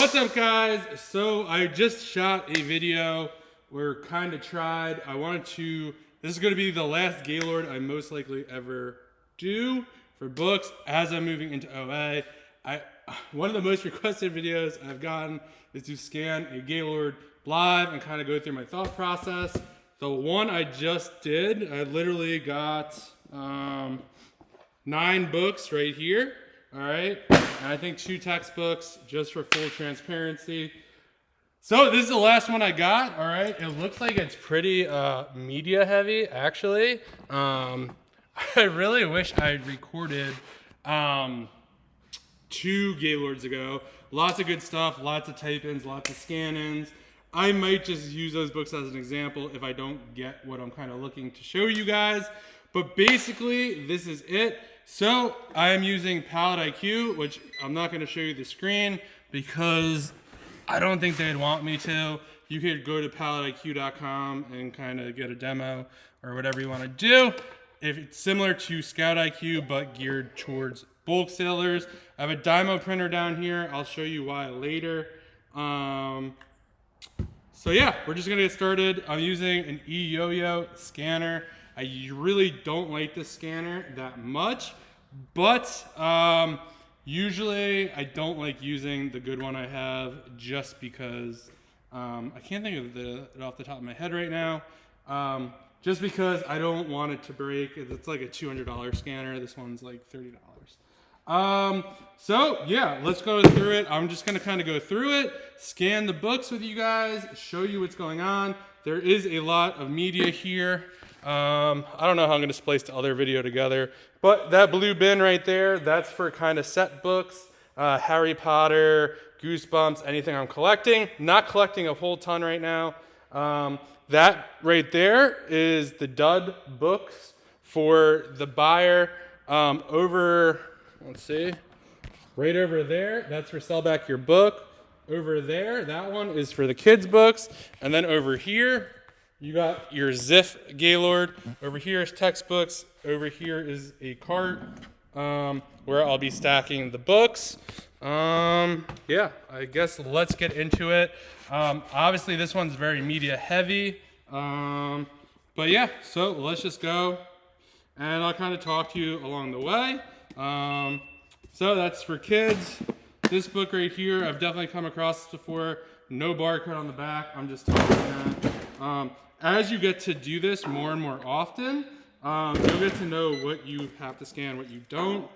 What's up, guys? So I just shot a video where kind of tried. This is going to be the last Gaylord I most likely ever do for books as I'm moving into OA. One of the most requested videos I've gotten is to scan a Gaylord live and kind of go through my thought process. The one I just did, I literally got 9 books right here. All right, and I think 2 textbooks just for full transparency. So this is the last one I got. All right, it looks like it's pretty media heavy, actually. I really wish I'd recorded 2 Gaylords ago. Lots of good stuff, lots of type-ins, lots of scan-ins. I might just use those books as an example if I don't get what I'm kind of looking to show you guys. But basically, this is it. So I am using Palette IQ, which I'm not going to show you the screen because I don't think they'd want me to. You could go to paleteiq.com and kind of get a demo or whatever you want to do. If it's similar to Scout IQ, but geared towards bulk sailors. I have a Dymo printer down here. I'll show you why later. So yeah, we're just going to get started. I'm using an eYoYo scanner. I really don't like this scanner that much, but usually I don't like using the good one I have just because I can't think of it off the top of my head right now. Just because I don't want it to break. It's like a $200 scanner. This one's like $30. So yeah, let's go through it. I'm just going to kind of go through it, scan the books with you guys, show you what's going on. There is a lot of media here. I don't know how I'm going to splice the other video together, but that blue bin right there, that's for kind of set books, Harry Potter, Goosebumps, anything I'm collecting. Not collecting a whole ton right now. That right there is the dud books for the buyer. Let's see, right over there, that's for sell back your book. Over there, that one is for the kids' books. And then over here, you got your Ziff Gaylord. Over here is textbooks. Over here is a cart where I'll be stacking the books. Yeah, I guess let's get into it. Obviously, this one's very media heavy. But yeah, so let's just go. And I'll kind of talk to you along the way. So that's for kids. This book right here, I've definitely come across this before. No barcode on the back. I'm just talking that. As you get to do this more and more often, you'll get to know what you have to scan, what you don't.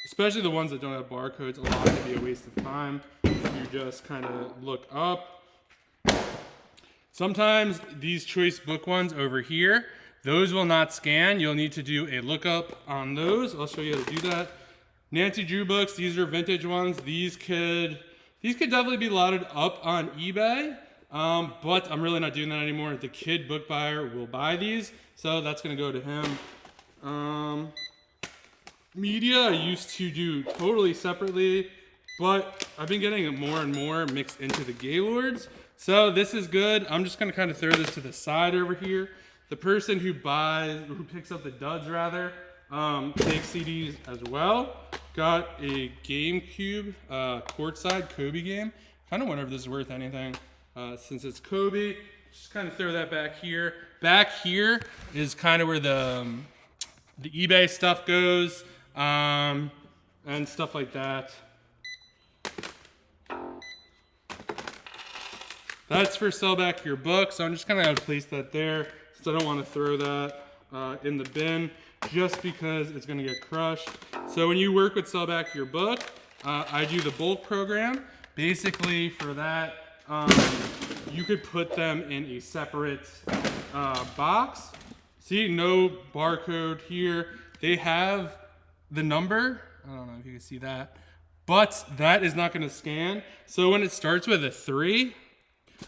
Especially the ones that don't have barcodes, a lot can be a waste of time. You just kind of look up. Sometimes these choice book ones over here, those will not scan. You'll need to do a lookup on those. I'll show you how to do that. Nancy Drew books, these are vintage ones. These could definitely be loaded up on eBay. But I'm really not doing that anymore. The kid book buyer will buy these, so that's going to go to him. Media I used to do totally separately, but I've been getting it more and more mixed into the Gaylords. So this is good. I'm just going to kind of throw this to the side over here. The person who picks up the duds rather, takes CDs as well. Got a GameCube courtside Kobe game. Kind of wonder if this is worth anything. Since it's Kobe, just kind of throw that back here. Back here is kind of where the eBay stuff goes, and stuff like that. That's for sell back your book, so I'm just kind of going to place that there, since I don't want to throw that in the bin, just because it's going to get crushed. So when you work with sell back your book, I do the bulk program. Basically for that, you could put them in a separate box. See, no barcode here. They have the number. I don't know if you can see that, but that is not going to scan. So when it starts with a 3,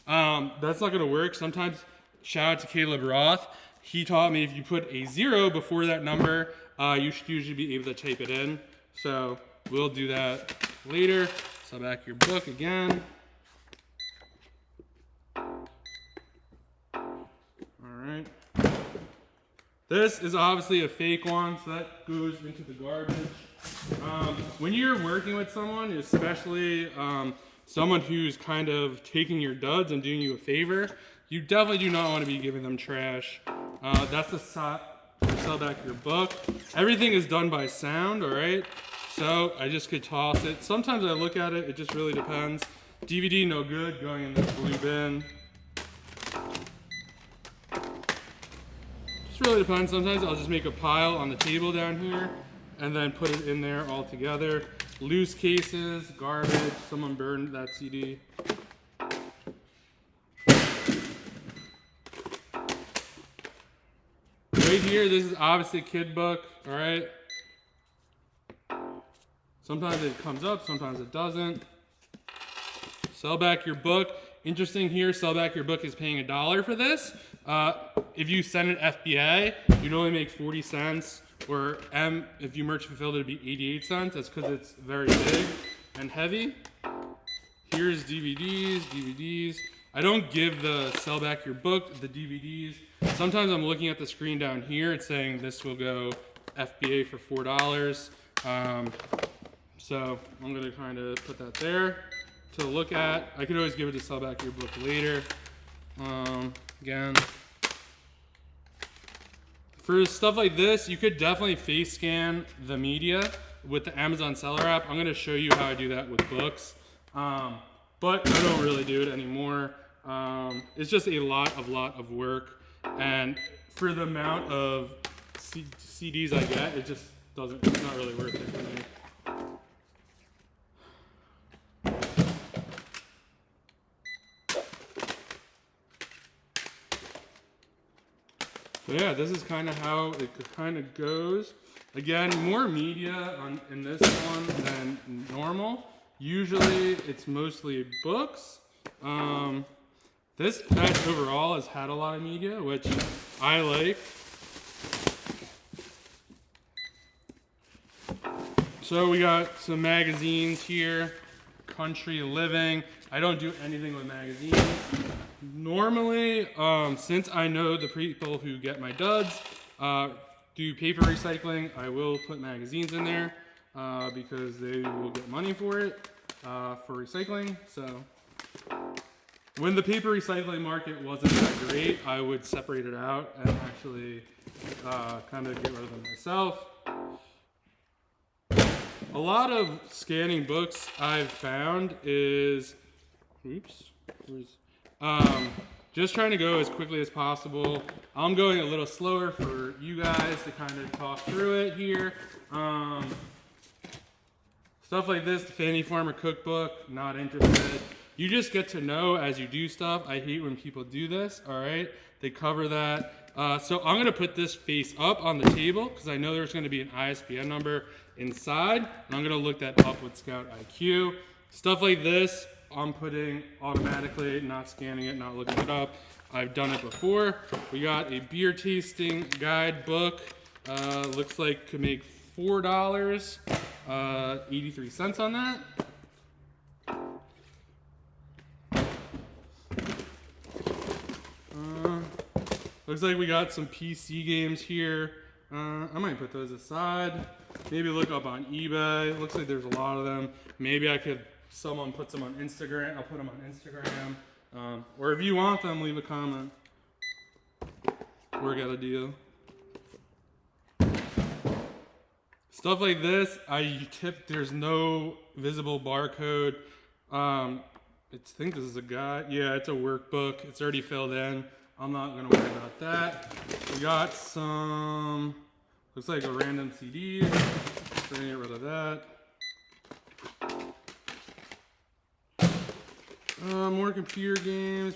that's not going to work. Sometimes, shout out to Caleb Roth. He taught me if you put a 0 before that number, you should usually be able to type it in. So we'll do that later. So back your book again. Alright. This is obviously a fake one, so that goes into the garbage. When you're working with someone, especially someone who's kind of taking your duds and doing you a favor, you definitely do not want to be giving them trash. That's the sell back your book. Everything is done by sound, all right? So I just could toss it. Sometimes I look at it, it just really depends. DVD, no good, going in this blue bin. Just really depends. Sometimes I'll just make a pile on the table down here and then put it in there all together. Loose cases, garbage, someone burned that CD. Right here, this is obviously a kid book, all right? Sometimes it comes up, sometimes it doesn't. Sell back your book. Interesting here, sell back your book is paying $1 for this. If you send it FBA, you'd only make 40 cents. Or if you merch fulfilled, it'd be 88 cents. That's because it's very big and heavy. Here's DVDs. I don't give the sell back your book, the DVDs. Sometimes I'm looking at the screen down here. It's saying this will go FBA for $4. So I'm gonna kind of put that there to look at. I could always give it to sell back your book later. Again, for stuff like this, you could definitely face scan the media with the Amazon Seller app. I'm going to show you how I do that with books, but I don't really do it anymore. It's just a lot of work, and for the amount of CDs I get, it's not really worth it for me. So yeah, this is kind of how it kind of goes. Again, more media in this one than normal. Usually it's mostly books. This batch overall has had a lot of media, which I like. So we got some magazines here. Country Living. I don't do anything with magazines. Normally, since I know the people who get my duds do paper recycling, I will put magazines in there because they will get money for it, for recycling. So when the paper recycling market wasn't that great, I would separate it out and actually kind of get rid of them myself. A lot of scanning books I've found is, just trying to go as quickly as possible. I'm going a little slower for you guys to kind of talk through it here. Stuff like this, the Fanny Farmer Cookbook, not interested. You just get to know as you do stuff. I hate when people do this, all right? They cover that. So I'm gonna put this face up on the table because I know there's gonna be an ISBN number inside. And I'm gonna look that up with Scout IQ. Stuff like this, I'm putting automatically, not scanning it, not looking it up. I've done it before. We got a beer tasting guide book. Looks like could make $4, 83 cents on that. Looks like we got some PC games here. I might put those aside. Maybe look up on eBay. Looks like there's a lot of them. Maybe I could, someone puts them on Instagram. I'll put them on Instagram. Or if you want them, leave a comment. Work out a deal. Stuff like this, I tip there's no visible barcode. I think this is a guide. Yeah, it's a workbook. It's already filled in. I'm not gonna worry about that. We got some, looks like a random CD. We're gonna get rid of that. More computer games.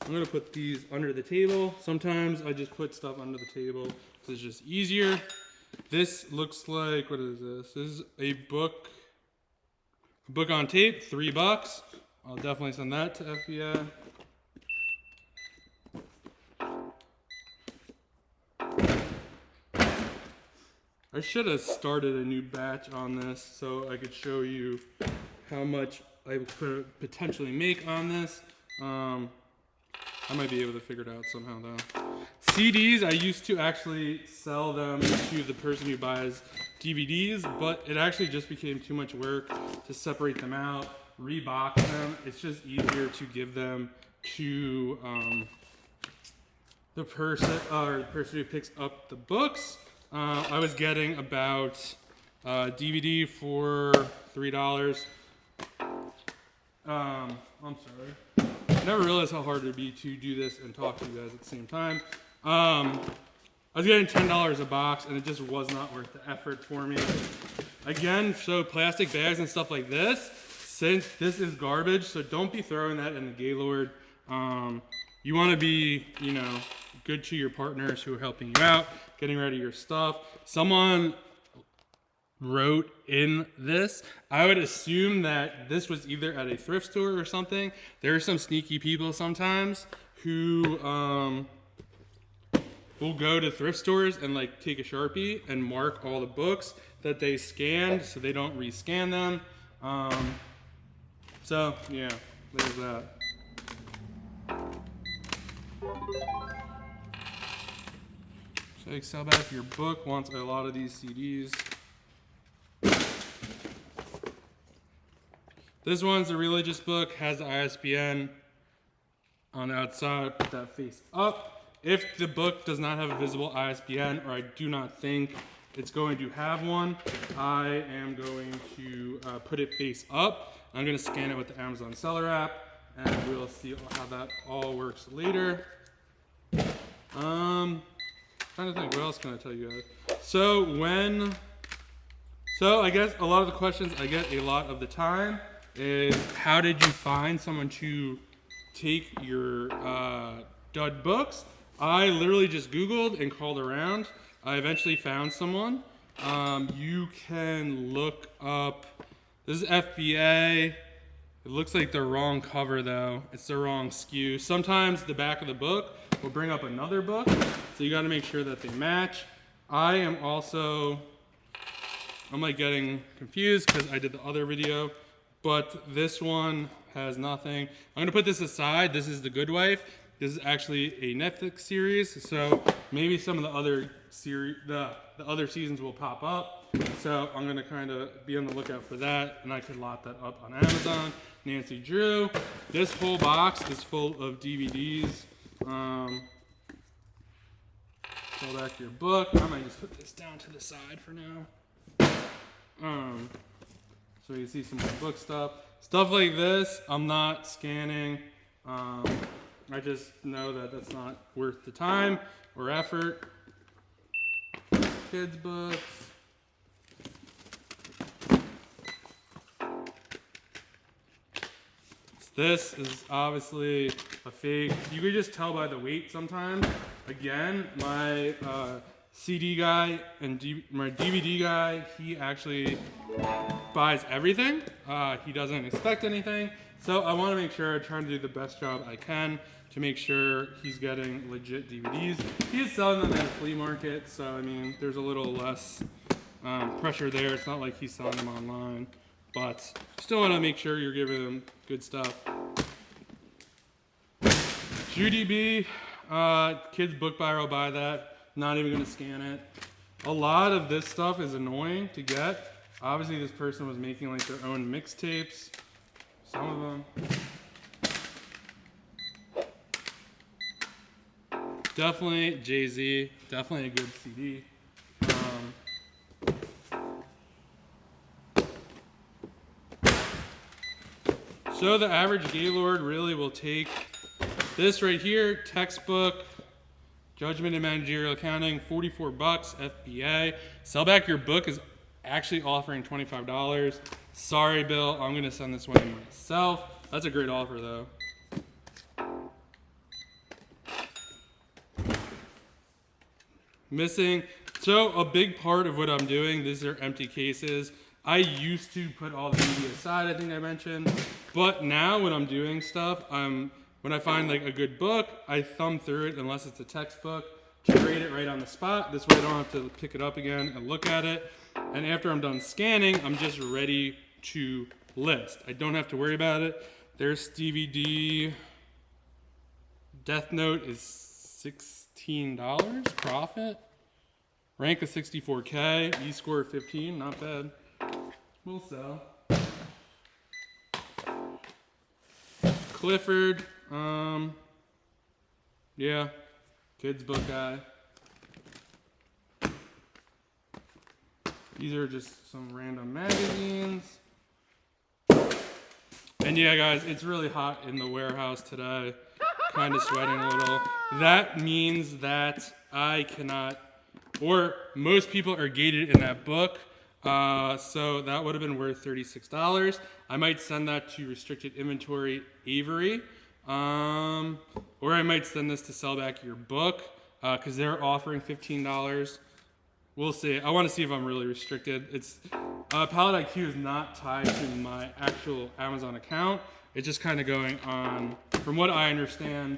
I'm gonna put these under the table. Sometimes I just put stuff under the table because it's just easier. This looks like, what is this? This is a book on tape, $3. I'll definitely send that to FBI. I should have started a new batch on this so I could show you how much I could potentially make on this. I might be able to figure it out somehow though. CDs, I used to actually sell them to the person who buys DVDs, but it actually just became too much work to separate them out, rebox them. It's just easier to give them to the person who picks up the books. I was getting about DVD for $3. I'm sorry. I never realized how hard it would be to do this and talk to you guys at the same time. I was getting $10 a box, and it just was not worth the effort for me. Again, so plastic bags and stuff like this, since this is garbage, so don't be throwing that in the Gaylord. You want to be, you know, good to your partners who are helping you out, getting rid of your stuff. Someone wrote in this, I would assume that this was either at a thrift store or something. There are some sneaky people sometimes who will go to thrift stores and like take a Sharpie and mark all the books that they scanned so they don't rescan them. So yeah, there's that. So you sell back your book wants a lot of these CDs. This one's a religious book, has the ISBN on the outside, put that face up. If the book does not have a visible ISBN, or I do not think it's going to have one, I am going to put it face up. I'm going to scan it with the Amazon Seller app, and we'll see how that all works later. Trying to think, what else can I tell you guys? So I guess a lot of the questions I get a lot of the time is, how did you find someone to take your dud books? I literally just Googled and called around. I eventually found someone. You can look up, this is FBA. It looks like the wrong cover though. It's the wrong SKU. Sometimes the back of the book will bring up another book, so you gotta make sure that they match. I'm like getting confused because I did the other video, but this one has nothing. I'm gonna put this aside. This is The Good Wife. This is actually a Netflix series, so maybe some of the other the other seasons will pop up. So I'm gonna kind of be on the lookout for that, and I could lot that up on Amazon. Nancy Drew. This whole box is full of DVDs. Pull back your book. I might just put this down to the side for now. So you see some more book stuff. Stuff like this, I'm not scanning. I just know that that's not worth the time or effort. Kids' books. This is obviously a fake. You can just tell by the weight sometimes. Again, my CD guy and my DVD guy, he actually buys everything. He doesn't expect anything. So I want to make sure I try to do the best job I can to make sure he's getting legit DVDs. He is selling them at a flea market, so I mean, there's a little less pressure there. It's not like he's selling them online, but still want to make sure you're giving them good stuff. Judy B, kids book buyer will buy that. Not even going to scan it. A lot of this stuff is annoying to get. Obviously, this person was making like their own mixtapes. Some of them. Definitely Jay-Z. Definitely a good CD. So the average Gaylord really will take this right here, textbook, Judgment in Managerial Accounting, $44, FBA. Sell back your book is actually offering $25. Sorry, Bill, I'm gonna send this one in myself. That's a great offer though. Missing. So a big part of what I'm doing, these are empty cases. I used to put all the media aside, I think I mentioned, but now when I'm doing stuff, when I find like a good book, I thumb through it unless it's a textbook to grade it right on the spot. This way I don't have to pick it up again and look at it. And after I'm done scanning, I'm just ready to list. I don't have to worry about it. There's DVD. Death Note is $16 profit. Rank of 64K. E-score of 15. Not bad. We'll sell. Clifford. Yeah. Kids book guy. These are just some random magazines. And yeah, guys, it's really hot in the warehouse today. Kind of sweating a little. That means that I cannot, or most people are gated in that book. So that would have been worth $36. I might send that to restricted inventory Avery. Or I might send this to Sell Back Your Book, because they're offering $15. We'll see. I want to see if I'm really restricted. It's Palette IQ is not tied to my actual Amazon account. It's just kind of going on, from what I understand,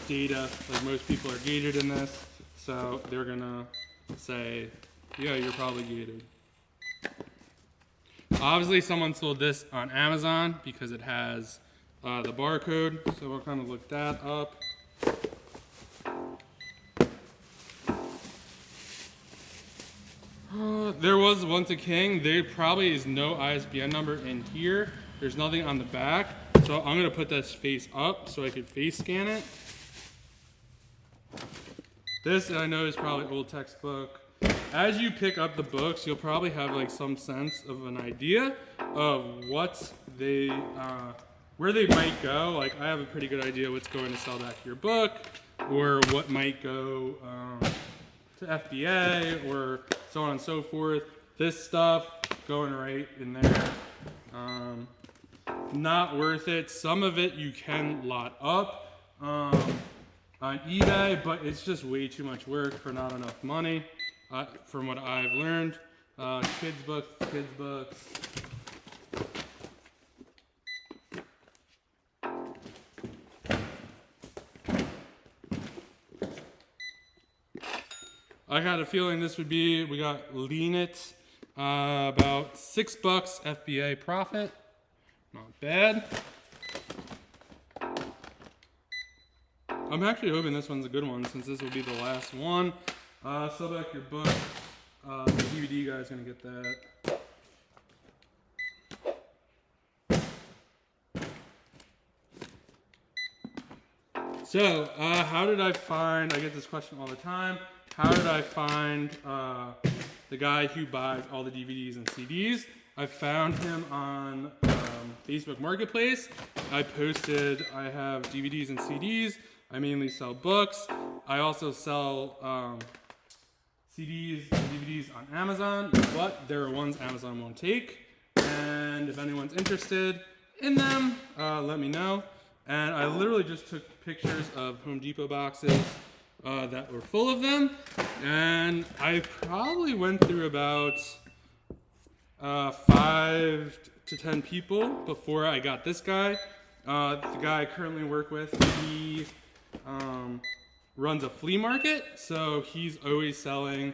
data. Like most people are gated in this, so they're gonna say, yeah, you're probably gated. Obviously, someone sold this on Amazon because it has the barcode, so we'll kind of look that up. There was Once a King. There probably is no ISBN number in here. There's nothing on the back, so I'm gonna put this face up so I can face scan it. This I know is probably old textbook. As you pick up the books, you'll probably have like some sense of an idea of what they, where they might go. Like I have a pretty good idea what's going to Sell Back Your Book, or what might go to FBA, or so on and so forth. This stuff going right in there. Not worth it. Some of it you can lot up on eBay, but it's just way too much work for not enough money. From what I've learned. Kids books. I had a feeling this would be, we got Lean It, about $6 FBA profit. Not bad. I'm actually hoping this one's a good one since this will be the last one. Sell Back Your Book. The DVD guy's gonna get that. So, how did I find, I get this question all the time, how did I find the guy who buys all the DVDs and CDs? I found him on Facebook Marketplace. I posted, I have DVDs and CDs. I mainly sell books. I also sell CDs and DVDs on Amazon, but there are ones Amazon won't take. And if anyone's interested in them, let me know. And I literally just took pictures of Home Depot boxes that were full of them. And I probably went through about 5 to 10 people before I got this guy. The guy I currently work with, he runs a flea market, so he's always selling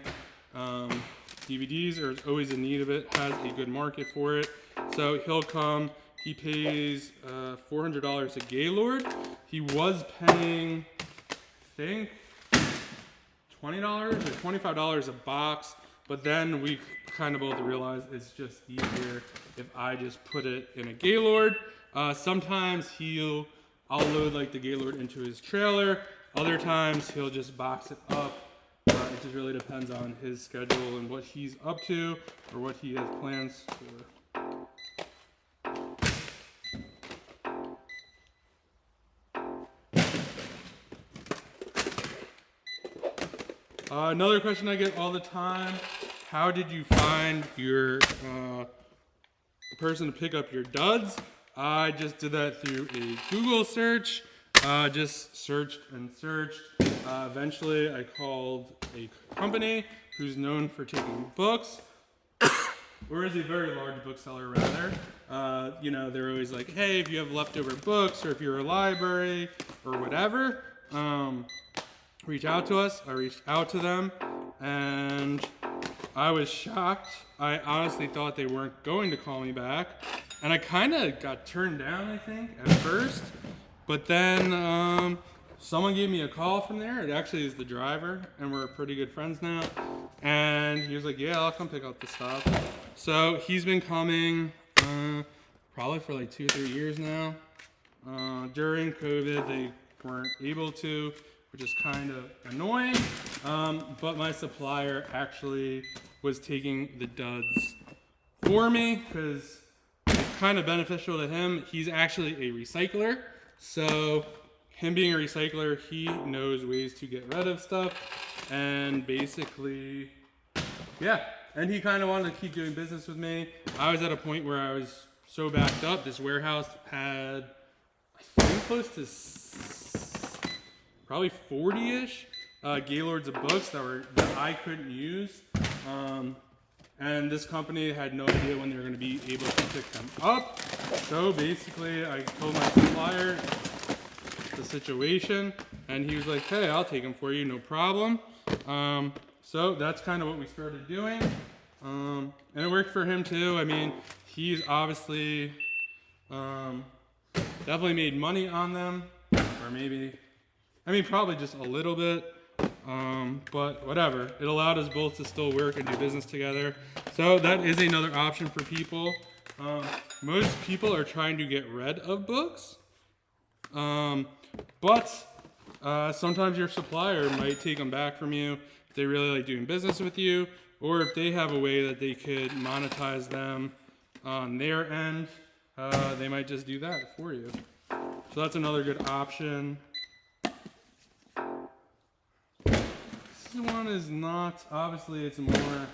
DVDs, or is always in need of it, has a good market for it. So he'll come, he pays $400 a Gaylord. He was paying, I think, $20 or $25 a box, but then we kind of both realized it's just easier if I just put it in a Gaylord. Sometimes I'll load like the Gaylord into his trailer. Other times he'll just box it up. It just really depends on his schedule and what he's up to or what he has plans for. Another question I get all the time, how did you find your person to pick up your duds? I just did that through a Google search. Just searched and searched. Eventually, I called a company who's known for taking books, or is a very large bookseller rather. They're always like, hey, if you have leftover books, or if you're a library, or whatever, reach out to us. I reached out to them, and I was shocked. I honestly thought they weren't going to call me back, and I kind of got turned down, I think, at first. But then someone gave me a call from there. It actually is the driver, and we're pretty good friends now. And he was like, yeah, I'll come pick up the stuff. So he's been coming probably for like 2 or 3 years now. During COVID, they weren't able to, which is kind of annoying. But my supplier actually was taking the duds for me because it's kind of beneficial to him. He's actually a recycler. So him being a recycler, he knows ways to get rid of stuff. And basically, yeah. And he kind of wanted to keep doing business with me. I was at a point where I was so backed up. This warehouse had, I think, close to probably 40-ish Gaylords of books that I couldn't use. And this company had no idea when they were going to be able to pick them up. So basically, I told my supplier the situation, and he was like, hey, I'll take them for you, no problem. So that's kind of what we started doing. And it worked for him too. I mean, he's obviously definitely made money on them, or maybe, I mean, probably just a little bit. But whatever, it allowed us both to still work and do business together. So that is another option for people. Most people are trying to get rid of books, but sometimes your supplier might take them back from you if they really like doing business with you, or if they have a way that they could monetize them on their end, they might just do that for you. So that's another good option. This one is not, obviously it's more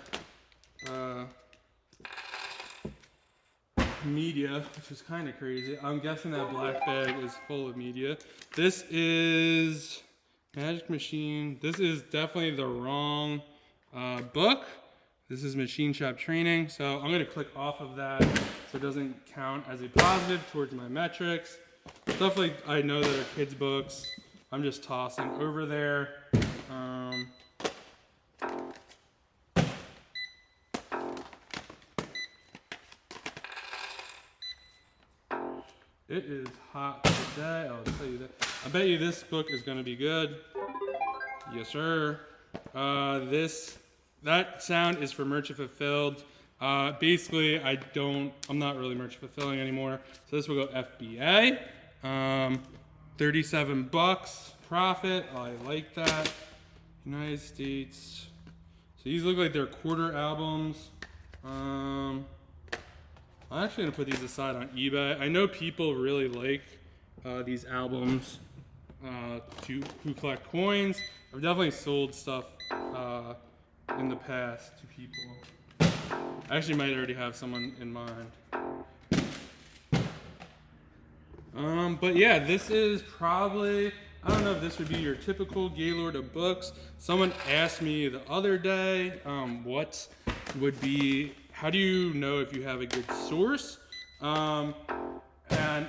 media, which is kind of crazy. I'm guessing that black bag is full of media. This is Magic Machine. This is definitely the wrong book. This is Machine Shop Training. So I'm going to click off of that so it doesn't count as a positive towards my metrics. Stuff like I know that are kids' books, I'm just tossing over there. It is hot today, I'll tell you that. I bet you this book is gonna be good. Yes, sir. That sound is for Merchant Fulfilled. Basically, I'm not really Merchant Fulfilling anymore. So this will go FBA. 37 bucks profit, I like that. United States. So these look like they're quarter albums. I'm actually gonna put these aside on eBay. I know people really like these albums who collect coins. I've definitely sold stuff in the past to people. I actually might already have someone in mind. But yeah, this is probably, I don't know if this would be your typical Gaylord of books. Someone asked me the other day, what would be, how do you know if you have a good source? And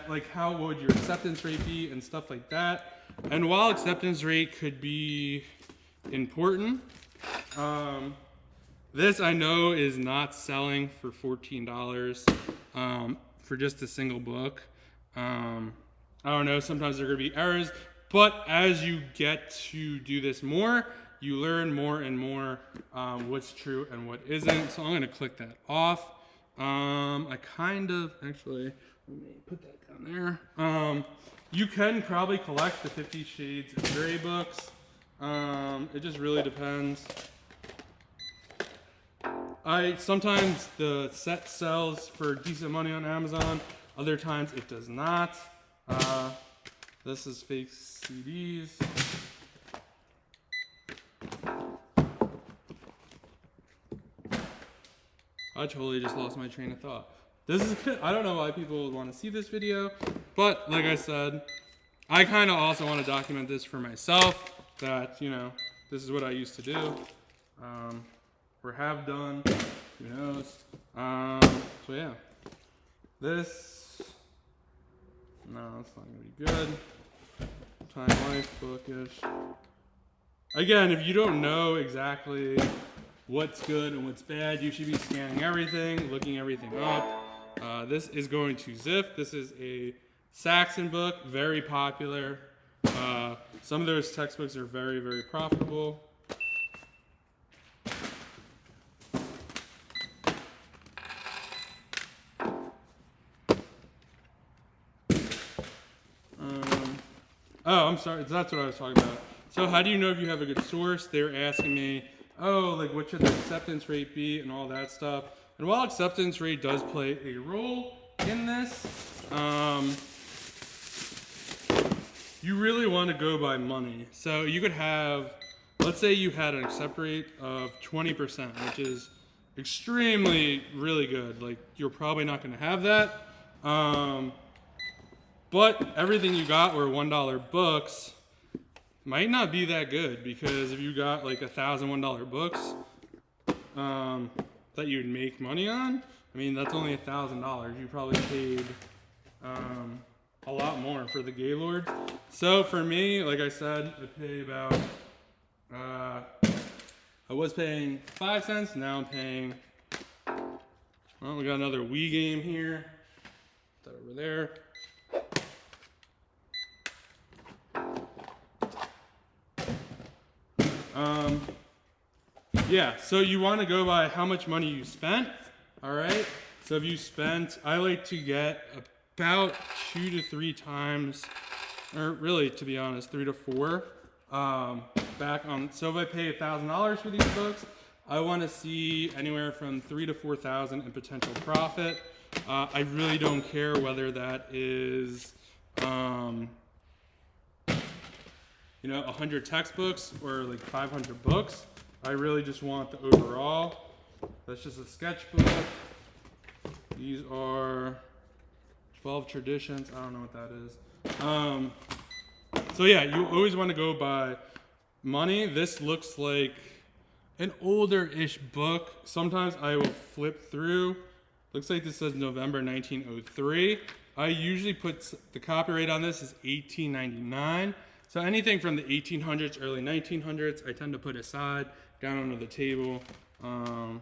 like how would your acceptance rate be and stuff like that. And while acceptance rate could be important, this I know is not selling for $14 for just a single book. I don't know, sometimes there are going to be errors, but as you get to do this more, you learn more and more what's true and what isn't. So I'm going to click that off. Actually, let me put that down there. You can probably collect the 50 Shades of Grey books. It just really depends. Sometimes the set sells for decent money on Amazon. Other times it does not. This is fake CDs. I totally just lost my train of thought. I don't know why people would want to see this video, but like I said, I kind of also want to document this for myself, that, you know, this is what I used to do, or have done, who knows. So yeah, no, that's not going to be good. Time Life, bookish. Again, if you don't know exactly what's good and what's bad, you should be scanning everything, looking everything up. This is going to ZIF. This is a Saxon book, very popular. Some of those textbooks are very, very profitable. Oh, I'm sorry. That's what I was talking about. So how do you know if you have a good source? They're asking me, oh, like what should the acceptance rate be and all that stuff. And while acceptance rate does play a role in this, you really want to go by money. So you could have, let's say you had an accept rate of 20%, which is extremely really good. Like you're probably not going to have that. But everything you got were $1 books might not be that good, because if you got like $1,001 books that you'd make money on, I mean, that's only $1,000. You probably paid a lot more for the Gaylord. So for me, like I said, I pay about, I was paying 5 cents, now I'm paying, well, we got another Wii game here. Put that over there. Yeah, so you want to go by how much money you spent, all right? So if you spent, I like to get about 2 to 3 times, or really, to be honest, 3 to 4 back on. So if I pay $1,000 for these books, I want to see anywhere from $3,000 to $4,000 in potential profit. I really don't care whether that is, 100 textbooks or like 500 books. I really just want the overall. That's just a sketchbook. These are 12 traditions. I don't know what that is. So yeah, you always want to go by money. This looks like an older-ish book. Sometimes I will flip through. Looks like this says November 1903. I usually put the copyright on this is 1899. So anything from the 1800s, early 1900s, I tend to put aside down under the table. I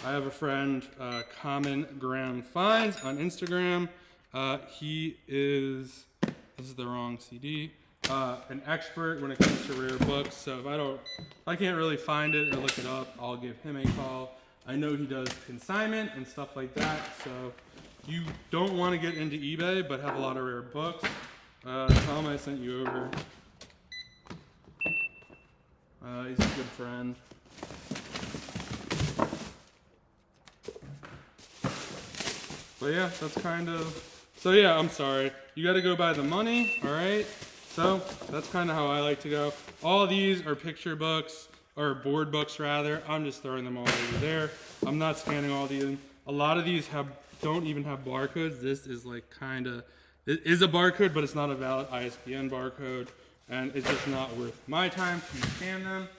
have a friend, Common Ground Finds on Instagram. He is, this is the wrong CD, an expert when it comes to rare books. So if I can't really find it or look it up, I'll give him a call. I know he does consignment and stuff like that. So you don't want to get into eBay, but have a lot of rare books. Tell him I sent you over. He's a good friend. But yeah, that's kind of, so yeah, I'm sorry. You got to go by the money, all right? So that's kind of how I like to go. All these are picture books, or board books rather. I'm just throwing them all over there. I'm not scanning all these. A lot of these don't even have barcodes. This is like kind of, it is a barcode, but it's not a valid ISBN barcode, and it's just not worth my time to scan them.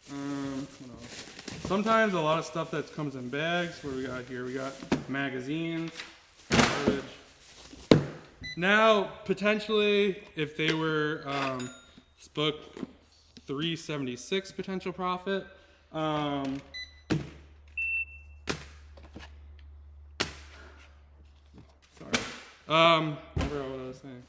What else? Sometimes a lot of stuff that comes in bags. What do we got here? We got magazines. Storage. Now, potentially, if they were this book 376 potential profit. Sorry. I forgot what I was saying.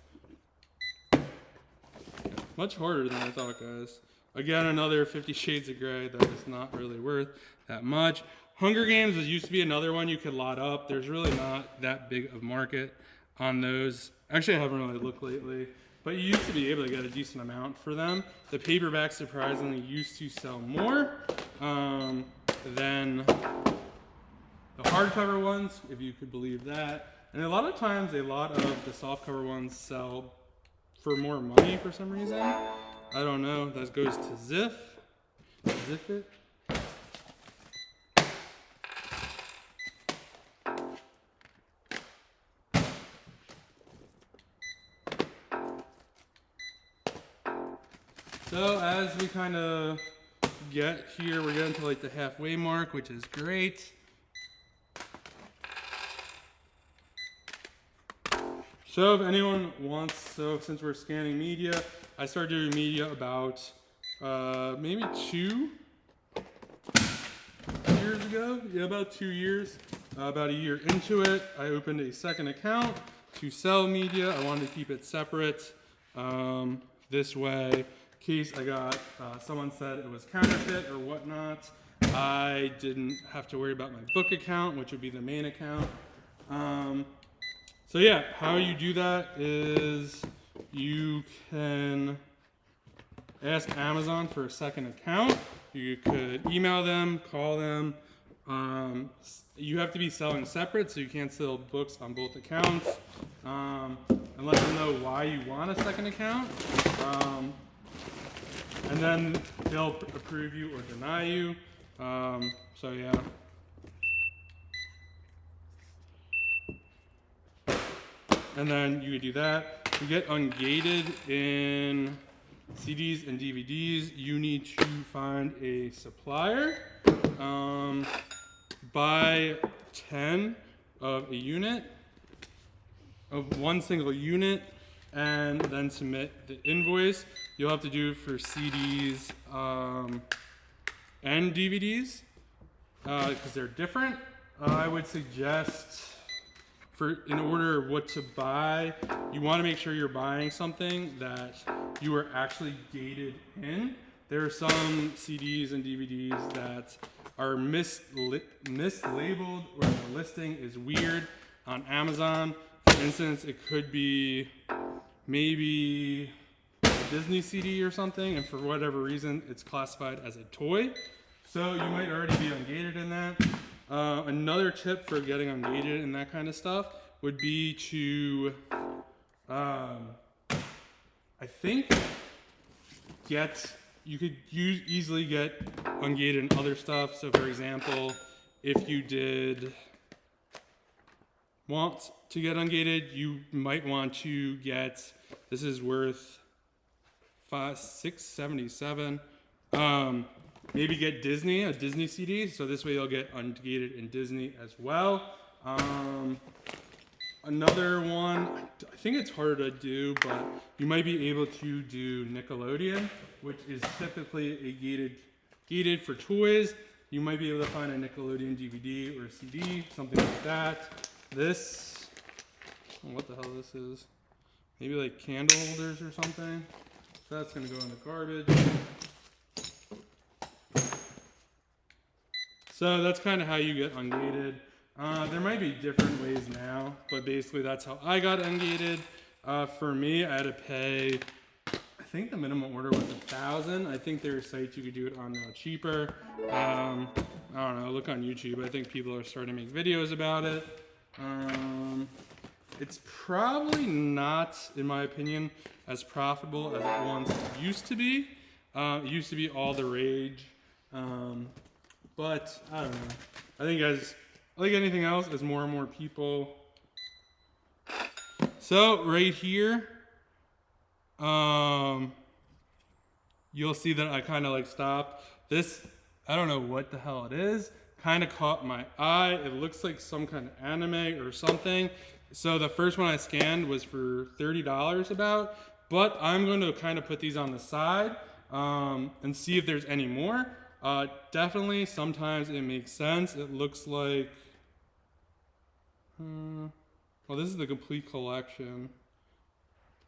Much harder than I thought, guys. Again, another 50 Shades of Grey that is not really worth that much. Hunger Games used to be another one you could lot up. There's really not that big of market on those. Actually, I haven't really looked lately, but you used to be able to get a decent amount for them. The paperbacks surprisingly used to sell more than the hardcover ones, if you could believe that. And a lot of times, a lot of the softcover ones sell for more money for some reason. I don't know. That goes to Ziff. Ziff it. So as we kind of get here, we're getting to like the halfway mark, which is great. So if anyone wants, since we're scanning media, I started doing media about maybe 2 years ago. Yeah, about 2 years. About a year into it, I opened a second account. to sell media. I wanted to keep it separate this way, in case I got someone said it was counterfeit or whatnot. I didn't have to worry about my book account, which would be the main account. So yeah, how you do that is you can ask Amazon for a second account. You could email them, call them. You have to be selling separate, so you can't sell books on both accounts. And let them know why you want a second account. And then they'll approve you or deny you. So yeah. And then you could do that. To get ungated in CDs and DVDs, you need to find a supplier. Buy 10 of a unit, of one single unit, and then submit the invoice. You'll have to do it for CDs and DVDs because they're different. I would suggest, in order of what to buy, you want to make sure you're buying something that you are actually gated in. There are some CDs and DVDs that are mislabeled, or the listing is weird on Amazon. For instance, it could be maybe a Disney CD or something, and for whatever reason, it's classified as a toy. So you might already be ungated in that. Another tip for getting ungated in that kind of stuff would be to, I think, you could easily get ungated in other stuff. So for example, if you did want to get ungated, you might want to get, this is worth $6.77. Maybe get a Disney CD, so this way you'll get ungated in Disney as well. Another one, I think it's harder to do, but you might be able to do Nickelodeon, which is typically a gated for toys. You might be able to find a Nickelodeon DVD or a CD, something like that. This, what the hell this is? Maybe like candle holders or something. That's gonna go in the garbage. So that's kind of how you get ungated. There might be different ways now, but basically that's how I got ungated. For me, I had to pay, I think the minimum order was $1,000. I think there are sites you could do it on now cheaper. I don't know, look on YouTube. I think people are starting to make videos about it. It's probably not, in my opinion, as profitable as it once used to be. It used to be all the rage. But I don't know. I think like anything else, as more and more people. So right here, you'll see that I kind of like stopped. This, I don't know what the hell it is. Kind of caught my eye. It looks like some kind of anime or something. So the first one I scanned was for $30 about. But I'm going to kind of put these on the side and see if there's any more. Definitely, sometimes it makes sense. It looks like, well, this is the complete collection.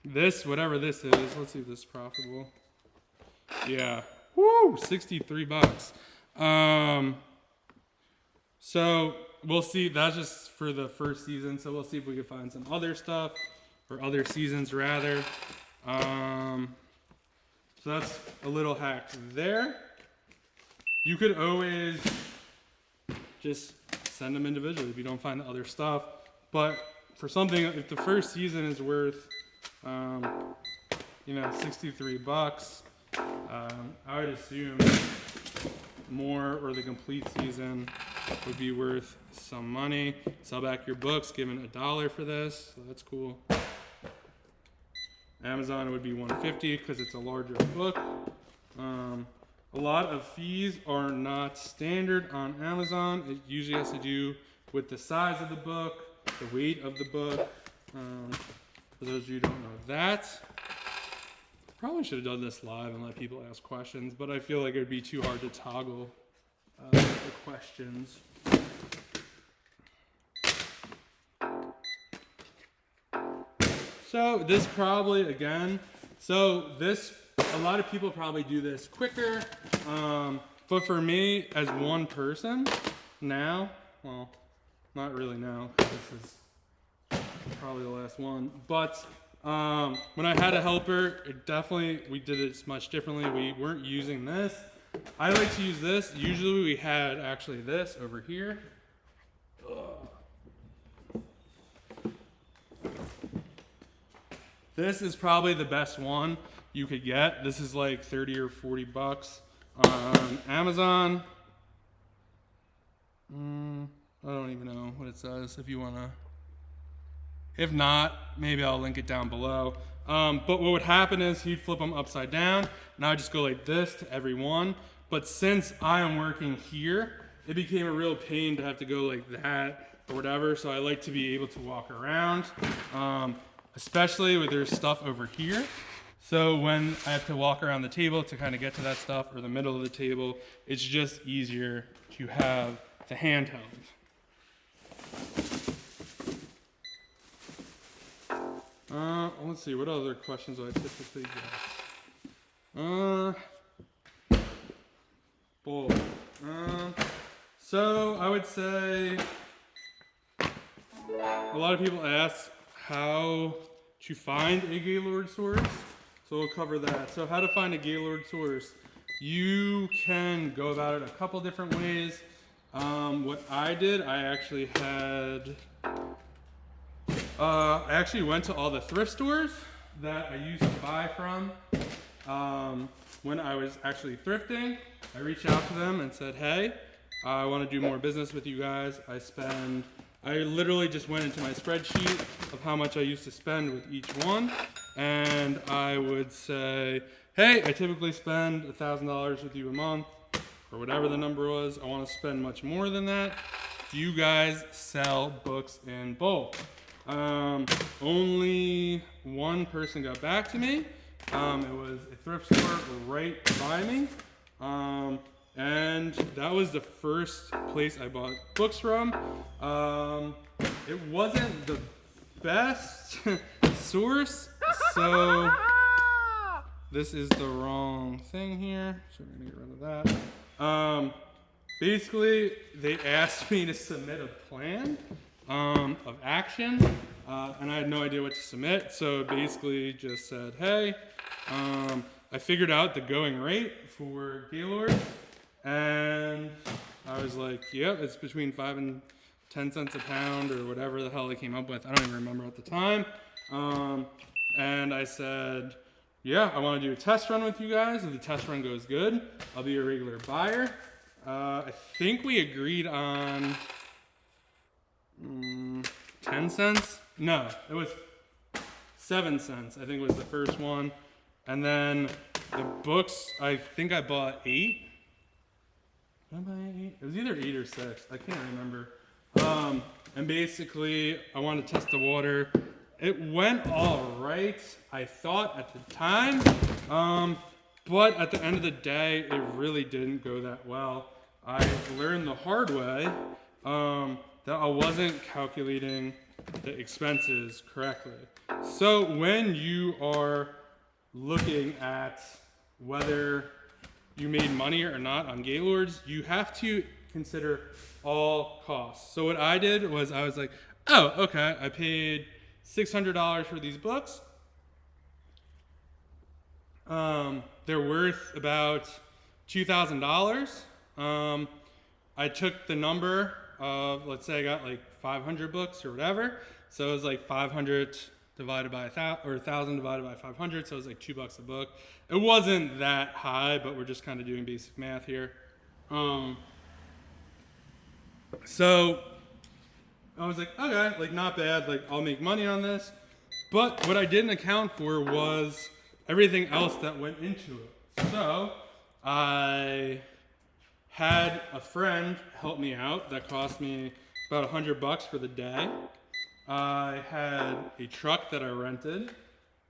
This, whatever this is, let's see if this is profitable. Yeah, woo, 63 bucks. So we'll see. That's just for the first season. So we'll see if we can find some other stuff, or other seasons rather. So that's a little hack there. You could always just send them individually if you don't find the other stuff. But for something, if the first season is worth, 63 bucks, I would assume more, or the complete season would be worth some money. Sell back your books, given $1 for this, so that's cool. Amazon would be $150 because it's a larger book. A lot of fees are not standard on Amazon. It usually has to do with the size of the book, the weight of the book. For those of you who don't know that, probably should have done this live and let people ask questions, but I feel like it would be too hard to toggle the questions. So this probably, again, so this, a lot of people probably do this quicker. But for me, as one person, now, well, not really now, because this is probably the last one. But when I had a helper, we did it much differently. We weren't using this. I like to use this. Usually we had actually this over here. This is probably the best one you could get. This is like 30 or 40 bucks on Amazon. I don't even know what it says if you want to. If not, maybe I'll link it down below. But what would happen is he'd flip them upside down, and I would just go like this to every one. But since I am working here, it became a real pain to have to go like that or whatever. So I like to be able to walk around, especially when there's stuff over here. So when I have to walk around the table to kind of get to that stuff, or the middle of the table, it's just easier to have the handheld. Let's see, what other questions do I typically get? Bowl. So I would say a lot of people ask how to find a Gaylord source. So we'll cover that. So how to find a Gaylord source. You can go about it a couple different ways. What I did, I actually went to all the thrift stores that I used to buy from when I was actually thrifting. I reached out to them and said, hey, I want to do more business with you guys. I literally just went into my spreadsheet of how much I used to spend with each one. And I would say, hey, I typically spend $1,000 with you a month, or whatever the number was. I want to spend much more than that. Do you guys sell books in bulk? Only one person got back to me. It was a thrift store right by me. And that was the first place I bought books from. It wasn't the best source, so this is the wrong thing here. So we're gonna get rid of that. Basically, they asked me to submit a plan of action, and I had no idea what to submit. So basically just said, hey, I figured out the going rate for Gaylord, and I was like, yep, it's between 5 and 10 cents a pound, or whatever the hell they came up with. I don't even remember at the time. And I said, yeah, I want to do a test run with you guys. If the test run goes good, I'll be a regular buyer. I think we agreed on 10 cents. No, it was 7 cents. I think it was the first one. And then the books, I think I bought 8. Did I buy 8? It was either 8 or 6. I can't remember. And basically, I wanted to test the water. It went all right, I thought at the time. But at the end of the day, it really didn't go that well. I learned the hard way that I wasn't calculating the expenses correctly. So when you are looking at whether you made money or not on Gaylords, you have to consider all costs. So what I did was I was like, oh, okay, I paid $600 for these books. They're worth about $2,000. I took the number of, let's say I got like 500 books or whatever. So it was like 500 divided by 1,000 divided by 500. So it was like $2 a book. It wasn't that high, but we're just kind of doing basic math here. So I was like, okay, like not bad. Like I'll make money on this. But what I didn't account for was everything else that went into it. So I had a friend help me out. That cost me about $100 for the day. I had a truck that I rented.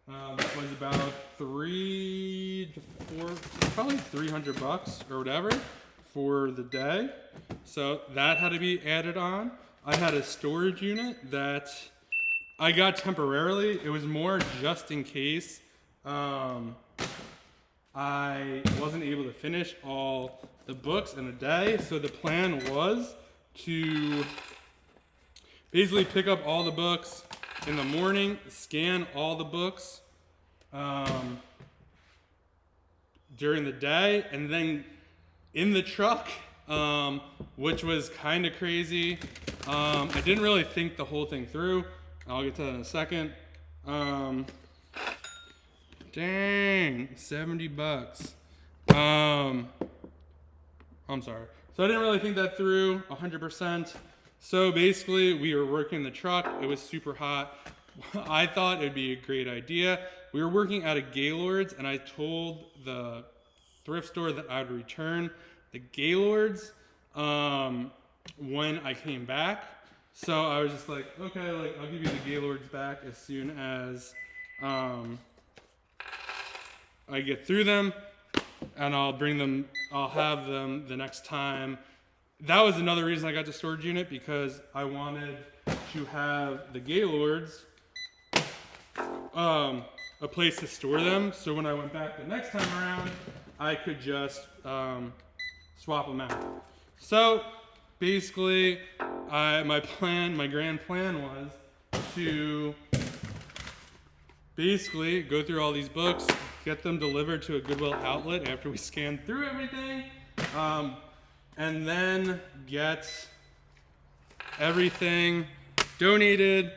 That was about probably $300 or whatever for the day. So that had to be added on. I had a storage unit that I got temporarily. It was more just in case I wasn't able to finish all the books in a day. So the plan was to basically pick up all the books in the morning, scan all the books during the day, and then in the truck, which was kind of crazy. I didn't really think the whole thing through. I'll get to that in a second. Dang, $70. I'm sorry. So I didn't really think that through 100%. So basically, we were working the truck. It was super hot. I thought it'd be a great idea. We were working at a Gaylord's, and I told the thrift store that I would return the Gaylords when I came back. So I was just like, okay, like I'll give you the Gaylords back as soon as I get through them, and I'll have them the next time. That was another reason I got the storage unit, because I wanted to have the Gaylords a place to store them, so when I went back the next time around, I could just swap them out. So basically, my grand plan was to basically go through all these books, get them delivered to a Goodwill outlet after we scanned through everything, and then get everything donated,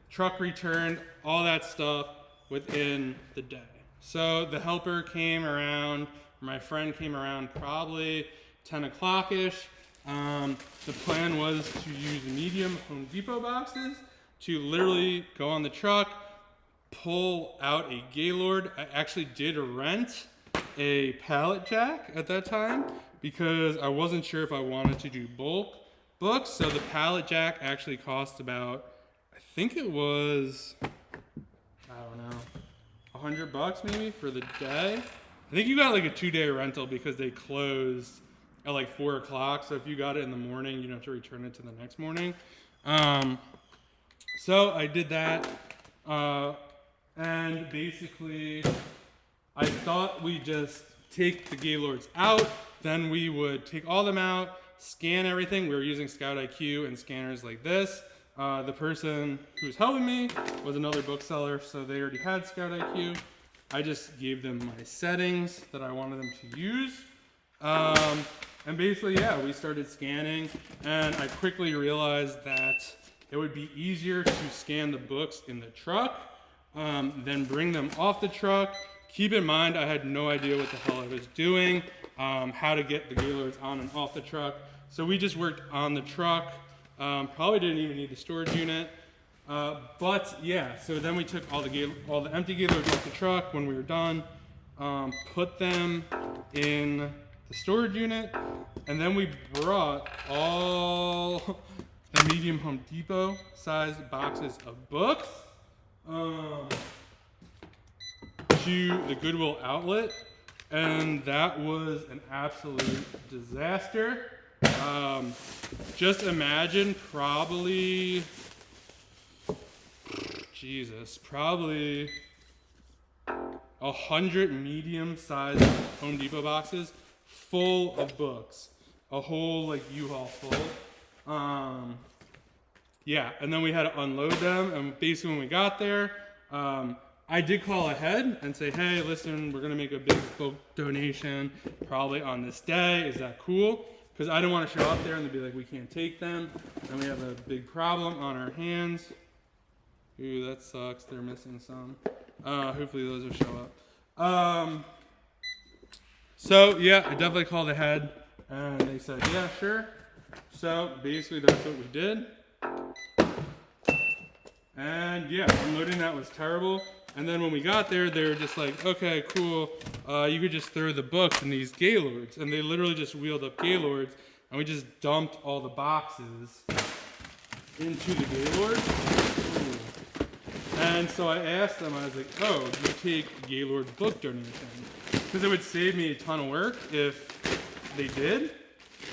truck returned, all that stuff within the day. So the helper came around, my friend came around probably 10 o'clock-ish. The plan was to use medium Home Depot boxes to literally go on the truck, pull out a Gaylord. I actually did rent a pallet jack at that time because I wasn't sure if I wanted to do bulk books. So the pallet jack actually cost about, I think it was, I don't know, $100 maybe for the day. I think you got like a 2-day rental because they closed at like 4 o'clock. So if you got it in the morning, you'd have to return it to the next morning. So I did that. And basically, I thought we'd just take the Gaylords out. Then we would take all them out, scan everything. We were using Scout IQ and scanners like this. The person who was helping me was another bookseller, so they already had Scout IQ. I just gave them my settings that I wanted them to use. And basically, yeah, we started scanning, and I quickly realized that it would be easier to scan the books in the truck than bring them off the truck. Keep in mind, I had no idea what the hell I was doing, how to get the Gaylords on and off the truck. So we just worked on the truck. Probably didn't even need the storage unit. But yeah, so then we took all the empty Gaylords off the truck when we were done, put them in the storage unit, and then we brought all the medium Home Depot sized boxes of books to the Goodwill outlet, and that was an absolute disaster. Just imagine probably 100 medium-sized Home Depot boxes full of books, a whole like U-Haul full. Yeah, and then we had to unload them, and basically when we got there, I did call ahead and say, hey, listen, we're gonna make a big book donation probably on this day. Is that cool? Because I didn't want to show up there and they'd be like, we can't take them, and we have a big problem on our hands. Ooh, that sucks. They're missing some. Hopefully those will show up. So yeah, I definitely called ahead, and they said, yeah, sure. So basically that's what we did. And yeah, unloading that was terrible. And then when we got there, they were just like, okay, cool. You could just throw the books in these Gaylords. And they literally just wheeled up Gaylords, and we just dumped all the boxes into the Gaylord. And so I asked them, I was like, oh, do you take Gaylord book donation? Because it would save me a ton of work if they did.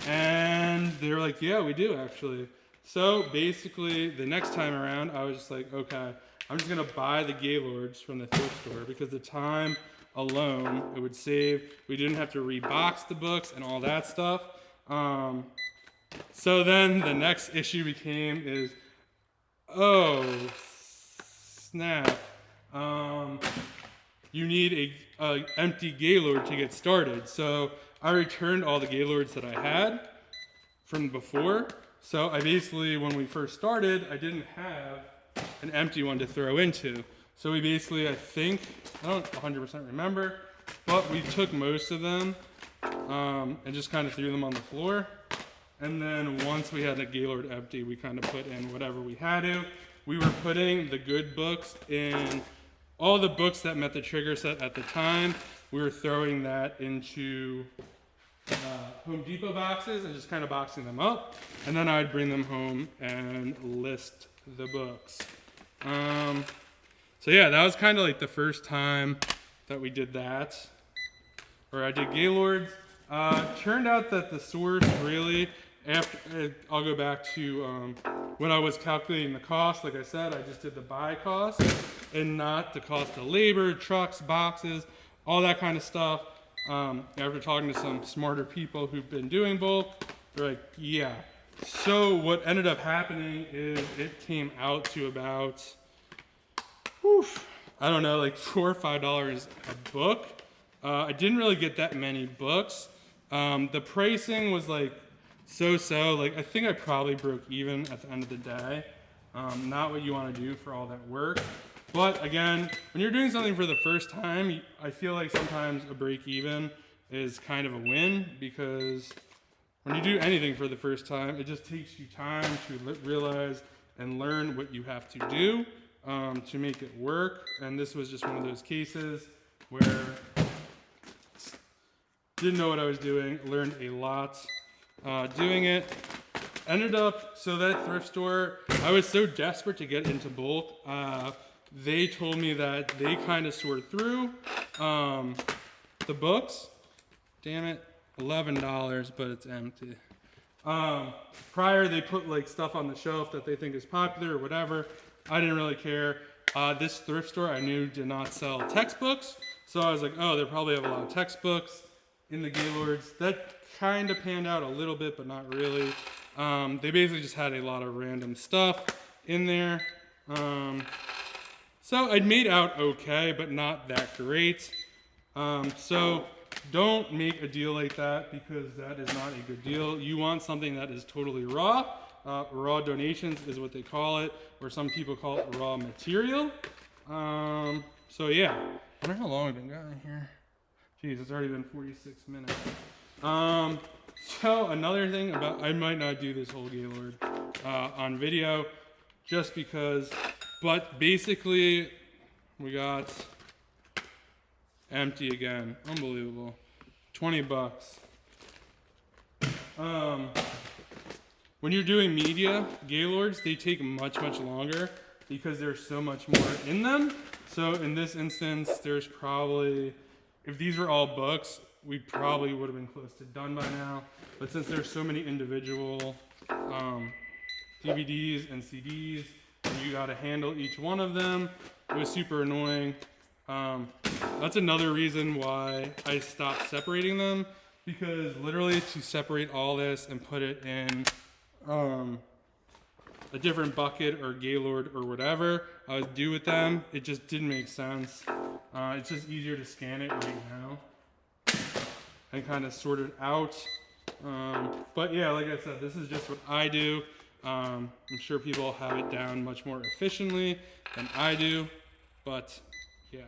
And they were like, yeah, we do actually. So basically, the next time around, I was just like, okay, I'm just gonna buy the Gaylords from the thrift store because the time alone it would save. We didn't have to rebox the books and all that stuff. So then the next issue became is, oh snap, you need a empty Gaylord to get started. So I returned all the Gaylords that I had from before. So I basically, when we first started, I didn't have an empty one to throw into. So we basically, I think, I don't 100% remember, but we took most of them and just kind of threw them on the floor. And then once we had a Gaylord empty, we kind of put in whatever we had to. We were putting the good books in all the books that met the trigger set at the time. We were throwing that into Home Depot boxes and just kind of boxing them up, and then I'd bring them home and list the books. So yeah, that was kind of like the first time that we did that, or I did Gaylords. Turned out that the source really, after I'll go back to when I was calculating the cost. Like I said, I just did the buy cost and not the cost of labor, trucks, boxes, all that kind of stuff. After talking to some smarter people who've been doing bulk, they're like, yeah. So what ended up happening is it came out to about, I don't know, like $4 or $5 a book. I didn't really get that many books. The pricing was like so-so. Like I think I probably broke even at the end of the day. Not what you want to do for all that work. But again, when you're doing something for the first time, I feel like sometimes a break even is kind of a win, because when you do anything for the first time, it just takes you time to realize and learn what you have to do to make it work. And this was just one of those cases where didn't know what I was doing, learned a lot doing it. Ended up, so that thrift store, I was so desperate to get into bulk. They told me that they kind of sort through the books. Damn it, $11, but it's empty. Prior, they put like stuff on the shelf that they think is popular or whatever. I didn't really care. This thrift store I knew did not sell textbooks, so I was like, oh, they probably have a lot of textbooks in the Gaylords. That kind of panned out a little bit, but not really. They basically just had a lot of random stuff in there. So I'd made out okay, but not that great. So don't make a deal like that, because that is not a good deal. You want something that is totally raw. Raw donations is what they call it, or some people call it raw material. So yeah, I wonder how long we've been going here. Jeez, it's already been 46 minutes. So another thing about, I might not do this whole Gaylord on video, just because, but basically we got empty again. Unbelievable. 20 bucks. When you're doing media, Gaylords, they take much longer because there's so much more in them. So in this instance, there's probably, if these were all books, we probably would have been close to done by now. But since there's so many individual DVDs and CDs, and you got to handle each one of them, it was super annoying. That's another reason why I stopped separating them, because literally to separate all this and put it in a different bucket or Gaylord or whatever I would do with them, it just didn't make sense. It's just easier to scan it right now and kind of sort it out. But yeah, like I said, this is just what I do. I'm sure people have it down much more efficiently than I do, but yeah.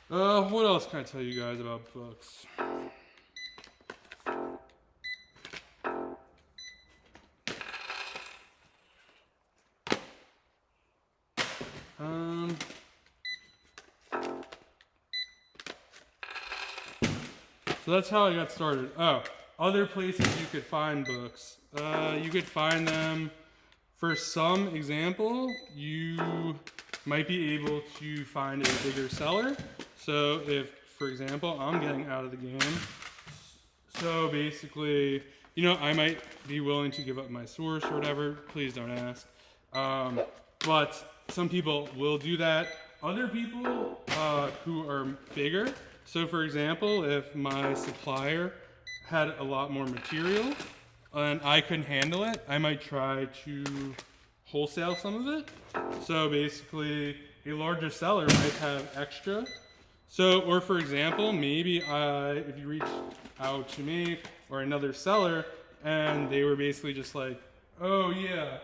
What else can I tell you guys about books? So that's how I got started. Oh, other places you could find books. You could find them, for some example, you might be able to find a bigger seller. So if, for example, I'm getting out of the game, so basically, I might be willing to give up my source or whatever. Please don't ask. But some people will do that. Other people who are bigger. So for example, if my supplier had a lot more material and I couldn't handle it, I might try to wholesale some of it. So basically, a larger seller might have extra. So, or for example, maybe if you reach out to me or another seller and they were basically just like, oh yeah,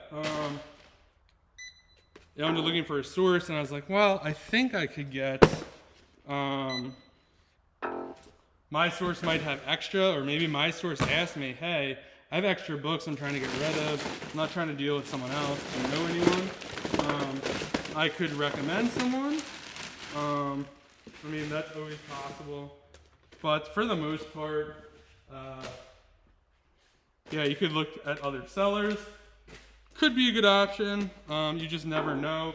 I'm looking for a source, and I was like, well, I think I could get, my source might have extra, or maybe my source asked me, hey, I have extra books I'm trying to get rid of. I'm not trying to deal with someone else. Do you know anyone? I could recommend someone. That's always possible. But for the most part, you could look at other sellers. Could be a good option. You just never know.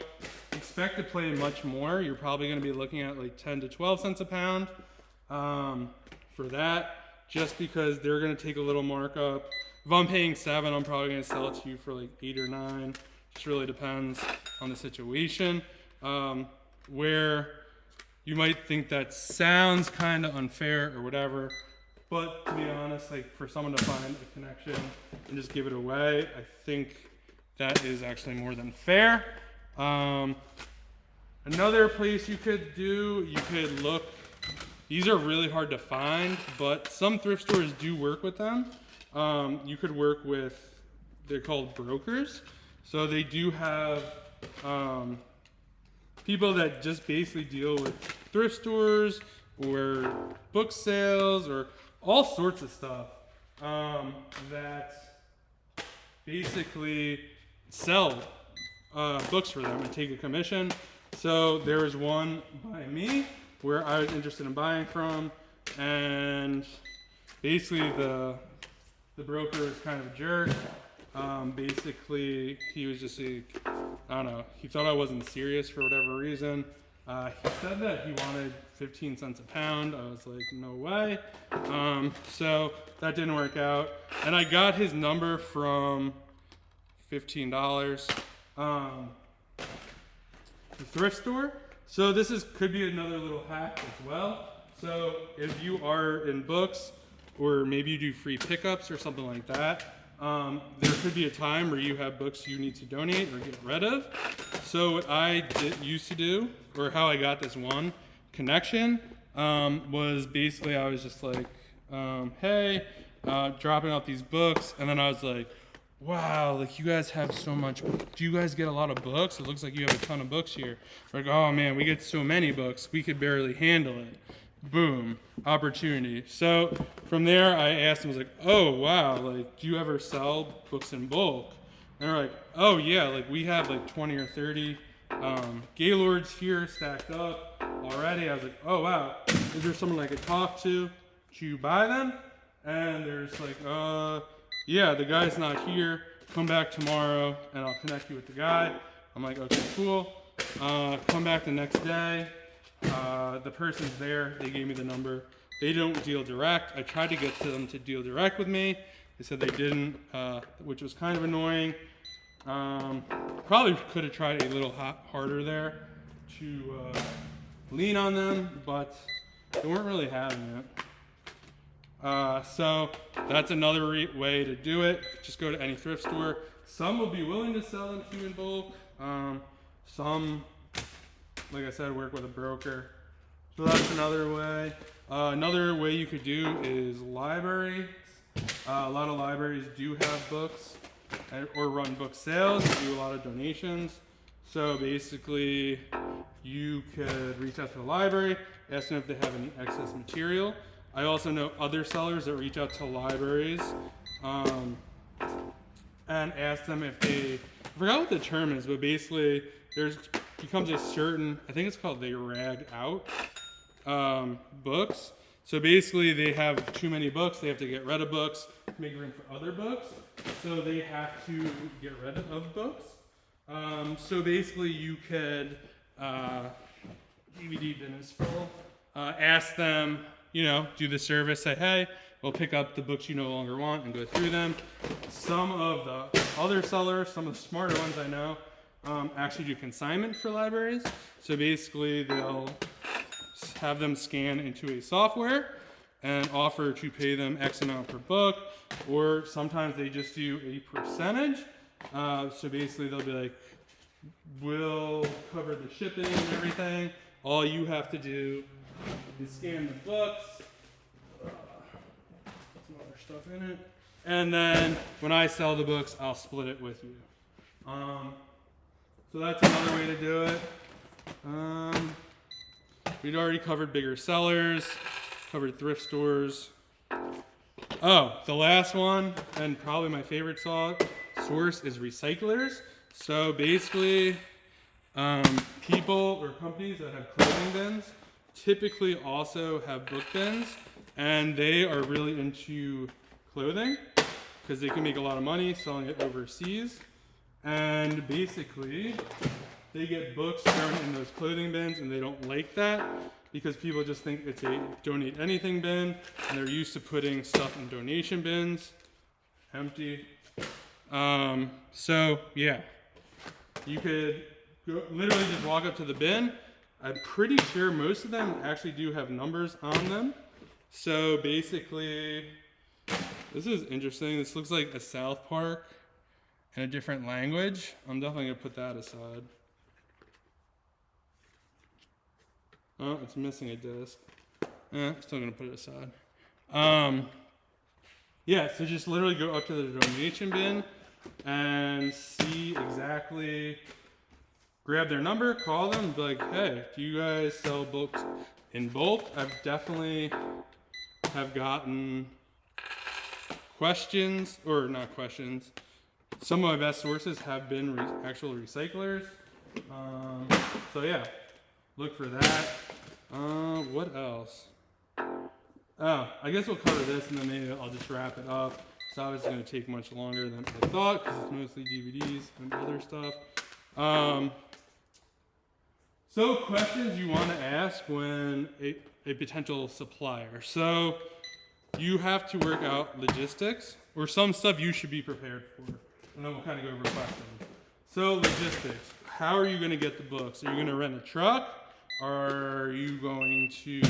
Expect to play much more. You're probably going to be looking at like 10 to 12 cents a pound for that, just because they're going to take a little markup. If I'm paying 7, I'm probably going to sell it to you for like 8 or 9. Just really depends on the situation. Where you might think that sounds kind of unfair or whatever, but to be honest, like for someone to find a connection and just give it away, I think that is actually more than fair. Another place you could look, these are really hard to find, but some thrift stores do work with them. You could work with, they're called brokers. So they do have people that just basically deal with thrift stores or book sales or all sorts of stuff that basically sell books for them and take a commission. So there was one by me where I was interested in buying from, and basically the broker was kind of a jerk. Basically, he was just like, I don't know, he thought I wasn't serious for whatever reason. He said that he wanted 15 cents a pound. I was like, no way. So that didn't work out. And I got his number from $15. The thrift store. So this could be another little hack as well. So if you are in books, or maybe you do free pickups or something like that, there could be a time where you have books you need to donate or get rid of. So what I used to do, or how I got this one connection, was basically I was just like, hey, dropping out these books, and then I was like, wow, like you guys have so much. Do you guys get a lot of books? It looks like you have a ton of books here. Like, oh man, we get so many books, we could barely handle it. Boom, opportunity. So from there, I asked them, I was like, oh wow, like do you ever sell books in bulk? And they're like, oh yeah, like we have like 20 or 30 Gaylords here stacked up already. I was like, oh wow, is there someone I could talk to buy them? And there's like, yeah, the guy's not here. Come back tomorrow and I'll connect you with the guy. I'm like, okay, cool. Come back the next day. The person's there. They gave me the number. They don't deal direct. I tried to get to them to deal direct with me. They said they didn't, which was kind of annoying. Probably could have tried a little harder there to lean on them, but they weren't really having it. So that's another way to do it. Just go to any thrift store. Some will be willing to sell them to you in bulk. Some, like I said, work with a broker. So that's another way. Another way you could do is libraries. A lot of libraries do have books or run book sales, do a lot of donations. So basically, you could reach out to the library, ask them if they have any excess material. I also know other sellers that reach out to libraries and ask them if they, I forgot what the term is, but basically becomes a certain, I think it's called they rag out books. So basically they have too many books, they have to get rid of books to make room for other books. So they have to get rid of books. So basically you could, DVD bin is full, ask them, do the service, say, hey, will pick up the books you no longer want and go through them. Some of the other sellers, some of the smarter ones I know, actually do consignment for libraries. So basically they'll have them scan into a software and offer to pay them X amount per book, or sometimes they just do a percentage. So basically they'll be like, we'll cover the shipping and everything. All you have to do is scan the books, put some other stuff in it, and then when I sell the books, I'll split it with you. So that's another way to do it. We'd already covered bigger sellers, covered thrift stores. Oh, the last one, and probably my favorite source is recyclers. So basically, people or companies that have clothing bins typically also have book bins, and they are really into clothing because they can make a lot of money selling it overseas. And basically, they get books thrown in those clothing bins, and they don't like that because people just think it's a donate anything bin, and they're used to putting stuff in donation bins. Empty. So yeah, you could literally just walk up to the bin. I'm pretty sure most of them actually do have numbers on them. So basically, this is interesting. This looks like a South Park in a different language. I'm definitely gonna put that aside. Oh, it's missing a disc. Still gonna put it aside. Yeah, so just literally go up to the donation bin and see exactly, grab their number, call them, be like, hey, do you guys sell books in bulk? I've definitely have gotten questions, or not questions. Some of my best sources have been actual recyclers. So yeah, look for that. What else? Oh, I guess we'll cover this and then maybe I'll just wrap it up. It's obviously going to take much longer than I thought because it's mostly DVDs and other stuff. So questions you want to ask when a potential supplier. So you have to work out logistics or some stuff you should be prepared for. And then we'll kind of go over questions. So logistics. How are you going to get the books? Are you going to rent a truck? Are you going to...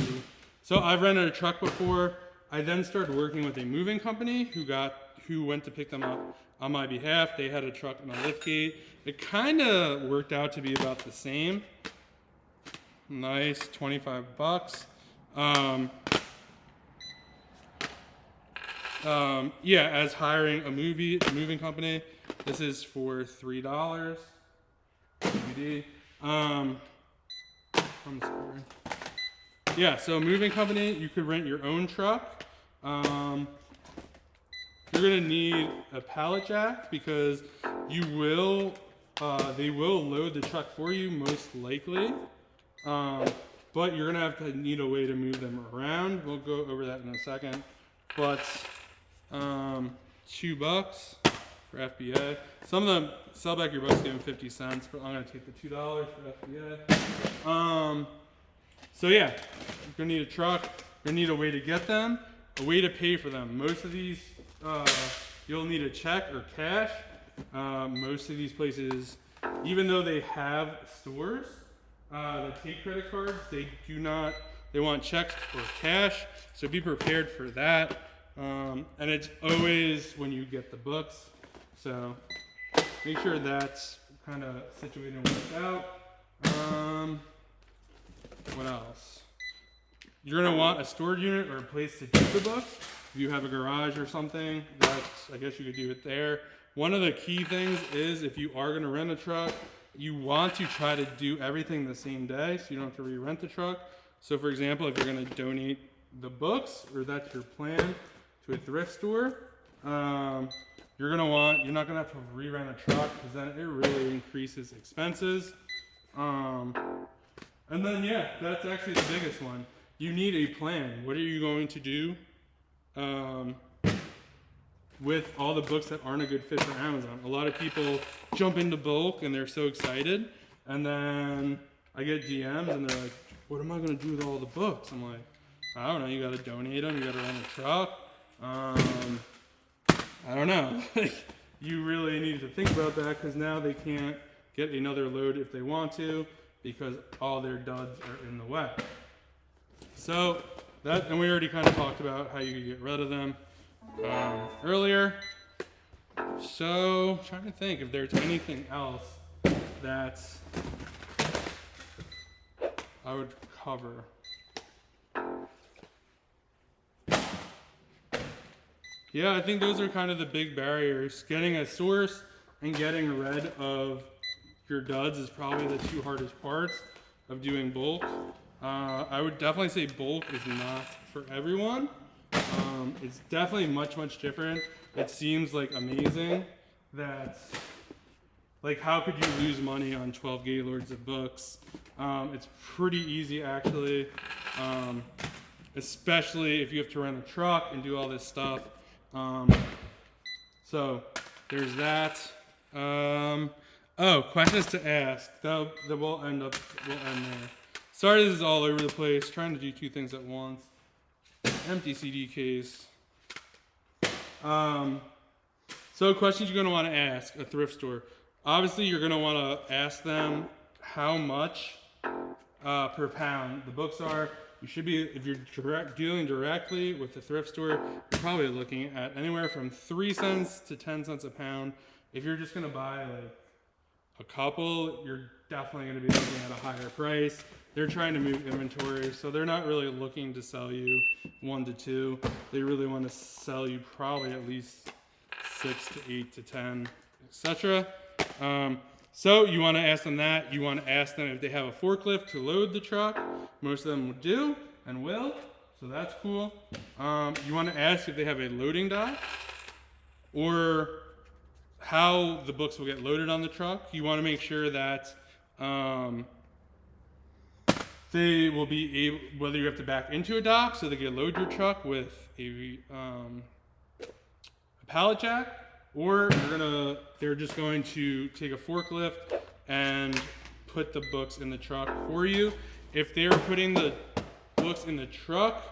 So I've rented a truck before. I then started working with a moving company who went to pick them up on my behalf. They had a truck and a lift gate. It kind of worked out to be about the same. Nice, $25. Yeah, as hiring a moving company, this is for $3. DVD. I'm sorry. Yeah, so moving company, you could rent your own truck. You're gonna need a pallet jack because they will load the truck for you most likely. But you're gonna have to need a way to move them around. We'll go over that in a second. But $2 for FBA. Some of them sell back your books, give them 50 cents, but I'm gonna take the $2 for FBA. So yeah, you're gonna need a truck, you're gonna need a way to get them, a way to pay for them. Most of these, you'll need a check or cash. Most of these places, even though they have stores that take credit cards, they want checks or cash, so be prepared for that. And it's always when you get the books, so make sure that's kind of situated and worked out. What else? You're gonna want a storage unit or a place to keep the books. If you have a garage or something, I guess you could do it there. One of the key things is if you are gonna rent a truck, you want to try to do everything the same day so you don't have to re-rent the truck. So for example, if you're gonna donate the books, or that's your plan, to a thrift store, you're not gonna have to re-rent a truck because then it really increases expenses. And then yeah, that's actually the biggest one. You need a plan. What are you going to do with all the books that aren't a good fit for Amazon? A lot of people jump into bulk and they're so excited, and then I get DMs and they're like, what am I gonna do with all the books? I'm like, I don't know, you gotta donate them, you gotta rent a truck. I don't know. You really need to think about that because now they can't get another load if they want to because all their duds are in the way. So that, and we already kind of talked about how you can get rid of them earlier. So trying to think if there's anything else that I would cover. Yeah, I think those are kind of the big barriers. Getting a source and getting rid of your duds is probably the two hardest parts of doing bulk. I would definitely say bulk is not for everyone. It's definitely much, much different. It seems like amazing that, like, how could you lose money on 12 Gaylords of books? It's pretty easy actually, especially if you have to rent a truck and do all this stuff. So there's that. Oh, questions to ask. That we'll end there. Sorry, this is all over the place. Trying to do two things at once. Empty CD case. So questions you're gonna want to ask a thrift store. Obviously, you're gonna want to ask them how much per pound the books are. You should be, if you're dealing directly with the thrift store, you're probably looking at anywhere from 3 cents to 10 cents a pound. If you're just gonna buy like a couple, you're definitely gonna be looking at a higher price. They're trying to move inventory, so they're not really looking to sell you 1 to 2. They really want to sell you probably at least 6 to 8 to 10, etc. So you want to ask them that. You want to ask them if they have a forklift to load the truck. Most of them do and will, so that's cool. You want to ask if they have a loading dock or how the books will get loaded on the truck. You want to make sure that they will be able, whether you have to back into a dock so they can load your truck with a pallet jack, or they're just going to take a forklift and put the books in the truck for you. If they're putting the books in the truck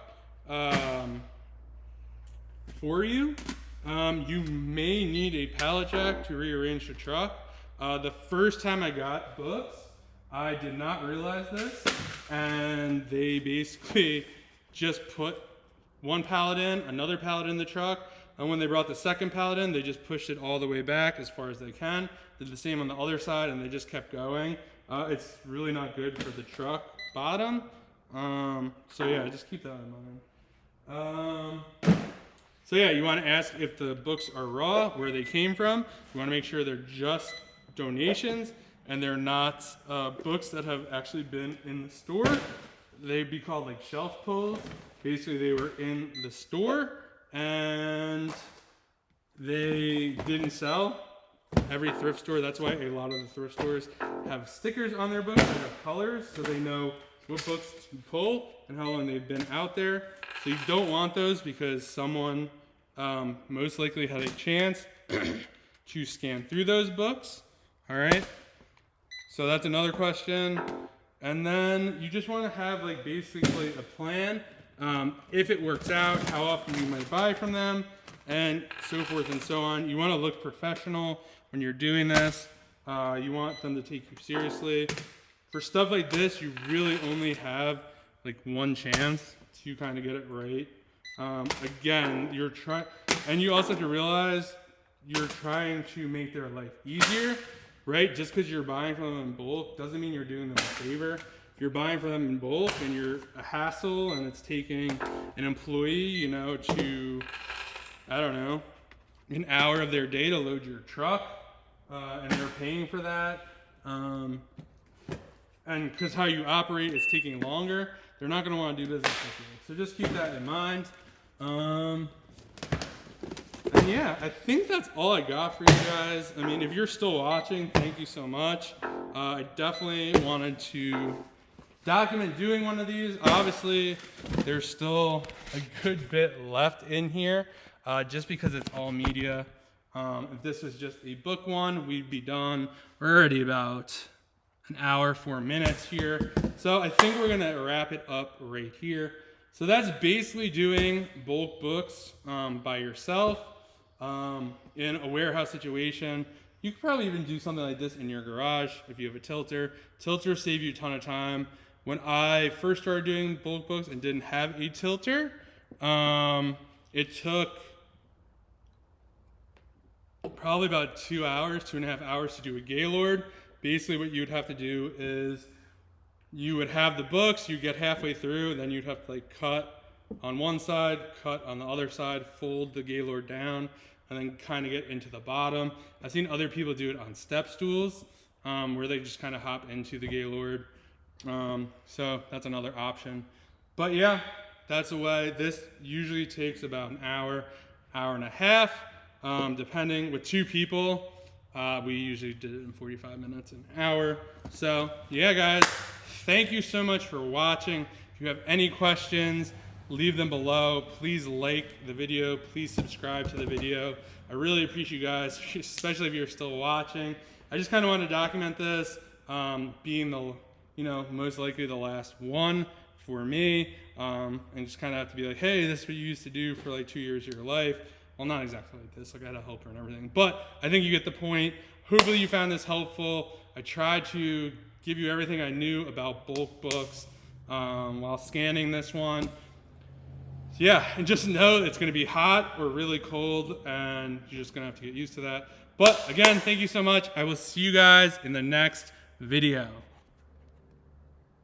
for you, you may need a pallet jack to rearrange the truck. The first time I got books, I did not realize this, and they basically just put one pallet in, another pallet in the truck, and when they brought the second pallet in, they just pushed it all the way back as far as they can. Did the same on the other side, and they just kept going. It's really not good for the truck bottom. So yeah, just keep that in mind. So yeah, you want to ask if the books are raw, where they came from. You want to make sure they're just donations and they're not books that have actually been in the store. They'd be called like shelf pulls. Basically, they were in the store and they didn't sell. Every thrift store, that's why a lot of the thrift stores have stickers on their books that have colors so they know what books to pull and how long they've been out there. So you don't want those because someone most likely had a chance to scan through those books. All right, so that's another question. And then you just want to have like basically a plan. If it works out, how often you might buy from them, and so forth and so on. You want to look professional when you're doing this. You want them to take you seriously. For stuff like this, you really only have like one chance to kind of get it right. Again, you're trying, and you also have to realize you're trying to make their life easier, right? Just because you're buying from them in bulk doesn't mean you're doing them a favor. If you're buying from them in bulk and you're a hassle and it's taking an employee, you know, to, I don't know, an hour of their day to load your truck, and they're paying for that, and because how you operate is taking longer, they're not going to want to do business with you. So just keep that in mind. And yeah, I think that's all I got for you guys. I mean, if you're still watching, thank you so much. I definitely wanted to document doing one of these. Obviously, there's still a good bit left in here, just because it's all media. If this was just a book one, we'd be done. We're already about an hour, 4 minutes here. So I think we're gonna wrap it up right here. So that's basically doing bulk books by yourself in a warehouse situation. You could probably even do something like this in your garage if you have a tilter. Tilters save you a ton of time. When I first started doing bulk books and didn't have a tilter, it took probably about 2 hours, 2.5 hours to do a Gaylord. Basically what you would have to do is you would have the books, you get halfway through, then you'd have to like cut on one side, cut on the other side, fold the Gaylord down, and then kind of get into the bottom. I've seen other people do it on step stools, where they just kind of hop into the Gaylord. So that's another option. But yeah, that's the way. This usually takes about an hour, hour and a half, depending. With 2 people, we usually did it in 45 minutes, an hour. So yeah, guys, thank you so much for watching. If you have any questions, leave them below. Please like the video. Please subscribe to the video. I really appreciate you guys, especially if you're still watching. I just kind of want to document this, being the, most likely the last one for me, and just kind of have to be like, hey, this is what you used to do for like 2 years of your life. Well, not exactly like this. Like I had a helper and everything, but I think you get the point. Hopefully you found this helpful. I tried to give you everything I knew about bulk books while scanning this one. Yeah, and just know it's going to be hot or really cold, and you're just going to have to get used to that. But again, thank you so much. I will see you guys in the next video.